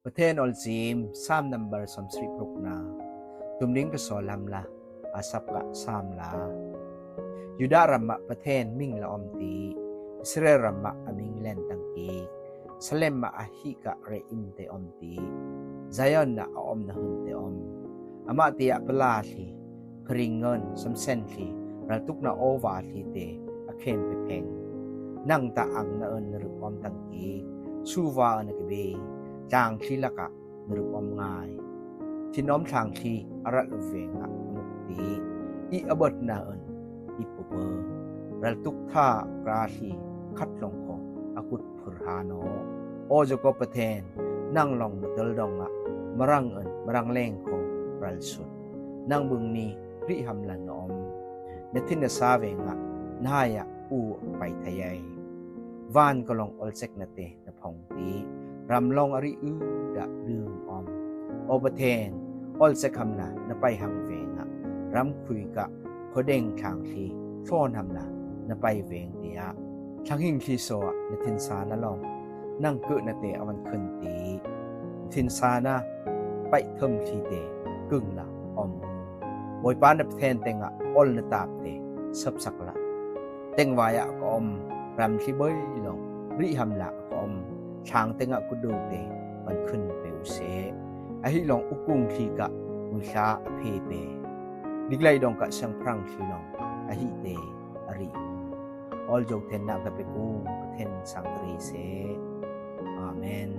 ประเทศออลซีม3 number สมสริปรุกนาตุมลิงกสอลำละอาสับกะ3ลายูดารัมมะประเทศมิงละอมตีอิสราเอลรัมมะอมิงแลนตังกีสเลมมะอะฮิกะเรอิมเตอมตีไซออนนะอมนะหุนเตอมอามะติอะปลาลีพริงเงินสมเซนลีรัลตุกนาโอวาลีเตอะเคนเปเพงนังตะอังนะเอินนรุอมตังกีสูวาอนกเบจางทีละกะนรุอมงายที่น้อมทางทีอรัลเวงะมุกตีอีอบดนาเอินอีปุเปรัลตุกท่ากราลีคัดลงคออากุดพุรฮาโนโอจกปะเทนนั่งลองมตลดงะมรังเอินมรังแรงคอรัลสุดนั่งบึงนี้ริหำลันอมเนทินซาเวงะนายะอูไปทะยัยวานก็ลองอลเซกนาเตนพงตีรำลองอริอืดะลืมอมโอปเทนอลเซกคำนะนไปหังเวงะรำคุยกะโคเด้งทางทีโทนหำนะนไปเวงเตียทางหิงทีโซะนทินซานะลองนั่งเกิดนาเตอวันขึ้นตีทินซานะไปเทิมทีเตกึ่งละอมบอยปานนเทนเตงะอลนตาบเตสับสักละเต็งวายะก็อมรำที่เบยลงริหำละก็อมช้างเตงะกุดูเตมันขึ้นเปวเสอหิลองอุกุงทีกะมุชาเพเปดิกไลดองกะสังพรังทีลองอหิเตอริออลจกเทนนากะเปกูเทนสังตรีเสอาเมน